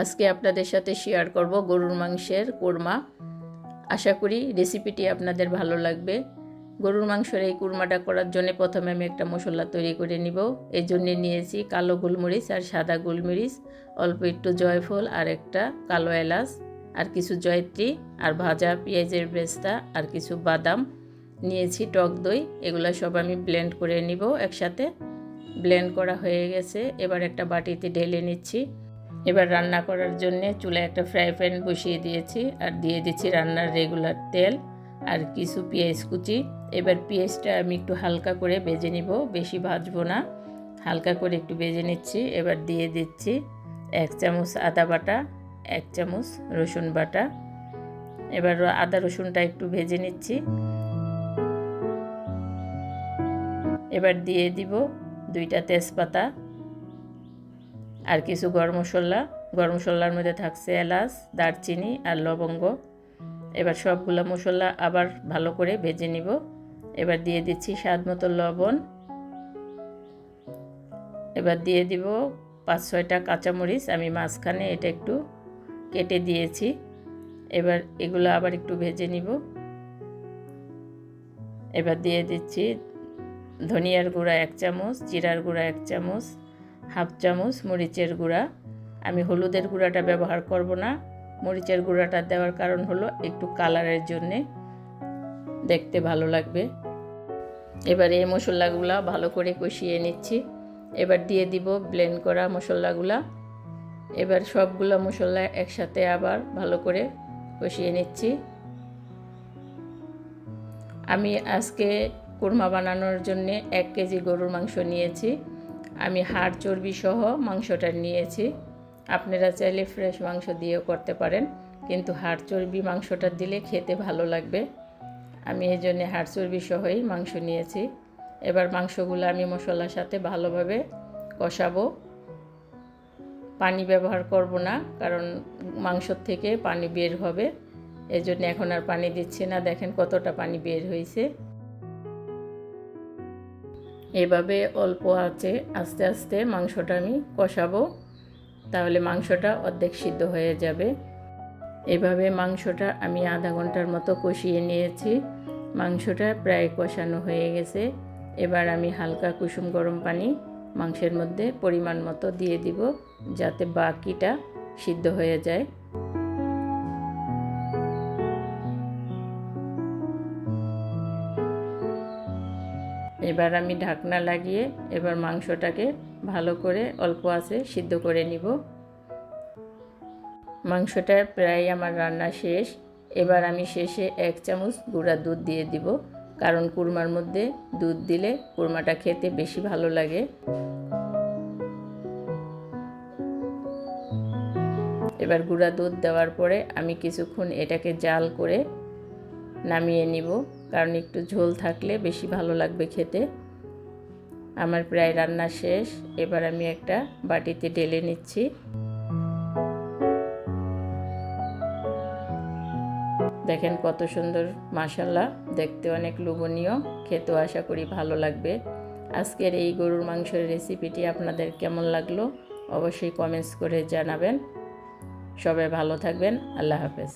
আজকে আপনাদের সাথে শেয়ার করব গরুর মাংসের কোরমা। আশা করি রেসিপিটি আপনাদের ভালো লাগবে। গরুর মাংসের এই কোরমাটা করার জন্য প্রথমে আমি একটা মশলা তৈরি করে নিব। এই জন্য নিয়েছি কালো গোলমরিচ আর সাদা গোলমরিচ, অল্প একটু জয়ফল আর একটা কালো এলাচ, আর কিছু জয়ত্রী আর ভাজা পেঁয়াজের বেরেস্তা আর কিছু বাদাম নিয়েছি, টক দই। এগুলো সব আমি ব্লেন্ড করে নিব একসাথে। ব্লেন্ড করা হয়ে গেছে, এবার একটা বাটিতে ঢেলে নিচ্ছি। এবার রান্না করার জন্য চুলায় একটা ফ্রাই প্যান বসিয়ে দিয়েছি আর দিয়ে দিচ্ছি রান্নার রেগুলার তেল আর কিছু পেঁয়াজ কুচি। এবার পেঁয়াজটা আমি একটু হালকা করে ভেজে নিব, বেশি ভাজবো না, হালকা করে একটু ভেজে নিচ্ছি। এবার দিয়ে দিচ্ছি 1 চামচ আদা বাটা, 1 চামচ রসুন বাটা। এবার আদা রসুনটা একটু ভেজে নিচ্ছি। এবার দিয়ে দিব 2টা তেজপাতা আর কিছু গরম মশলা। গরম মশলার মধ্যে থাকছে এলাচ, দারচিনি আর লবঙ্গ। এবার সবগুলো মশলা আবার ভালো করে ভেজে নিব। এবার দিয়ে দিচ্ছি স্বাদ মতো লবণ। এবার দিয়ে দিব 5-6টা কাঁচামরিচ, আমি মাঝখানে এটা একটু কেটে দিয়েছি। এবার এগুলো আবার একটু ভেজে নিব। এবার দিয়ে দিচ্ছি ধনিয়ার গুঁড়া 1 চামচ, জিরার গুঁড়া 1 চামচ, হাফ চামচ মরিচের গুঁড়া। আমি হলুদের গুঁড়াটা ব্যবহার করব না, মরিচের গুঁড়াটা দেওয়ার কারণ হলো একটু কালারের জন্যে, দেখতে ভালো লাগবে। এবার এই মশলাগুলো ভালো করে কষিয়ে নিচ্ছি। এবার দিয়ে দিব ব্লেন্ড করা মশলাগুলা। এবার সবগুলো মশলা একসাথে আবার ভালো করে কষিয়ে নিচ্ছি। আমি আজকে কোরমা বানানোর জন্য 1 কেজি গরুর মাংস নিয়েছি। আমি হাড় চর্বি সহ মাংসটা নিয়েছি। আপনারা চাইলে ফ্রেশ মাংস দিয়েও করতে পারেন, কিন্তু হাড় চর্বি মাংসটা দিলে খেতে ভালো লাগবে। আমি এই জন্য হাড় চর্বি সহই মাংস নিয়েছি। এবার মাংসগুলো আমি মশলার সাথে ভালোভাবে কষাবো। পানি ব্যবহার করব না, কারণ মাংসর থেকে পানি বের হবে। এই জন্য এখন আর পানি দিচ্ছি না। দেখেন কতটা পানি বের হয়েছে। এভাবে অল্প আঁচে আস্তে আস্তে মাংসটা আমি কষাবো, তাহলে মাংসটা অর্ধেক সিদ্ধ হয়ে যাবে। এভাবে মাংসটা আমি আধা ঘন্টার মতো কষিয়ে নিয়েছি। মাংসটা প্রায় কষানো হয়ে গেছে। এবার আমি হালকা কুসুম গরম পানি মাংসের মধ্যে পরিমাণ মতো দিয়ে দিব, যাতে বাকিটা সিদ্ধ হয়ে যায়। এবার আমি ঢাকনা লাগিয়ে এবার মাংসটাকে ভালো করে অল্প আঁচে সিদ্ধ করে নিব। মাংসটা প্রায় আমার রান্না শেষ। এবার আমি শেষে 1 চামচ গুঁড়া দুধ দিয়ে দিব, কারণ কুরমার মধ্যে দুধ দিলে কুরমাটা খেতে বেশি ভালো লাগে। এবার গুঁড়া দুধ দেওয়ার পরে আমি কিছুক্ষণ এটাকে জাল করে নামিয়ে নিব, কারণ একটু ঝোল থাকলে বেশি ভালো লাগবে খেতে। আমার প্রায় রান্না শেষ। এবার আমি একটা বাটিতে ঢেলে নিচ্ছি। দেখেন কত সুন্দর, মাশাআল্লাহ, দেখতে অনেক লোভনীয়, খেতেও আশা করি ভালো লাগবে। আজকের এই গরুর মাংসের রেসিপিটি আপনাদের কেমন লাগলো অবশ্যই কমেন্টস করে জানাবেন। সবাই ভালো থাকবেন। আল্লাহ হাফেজ।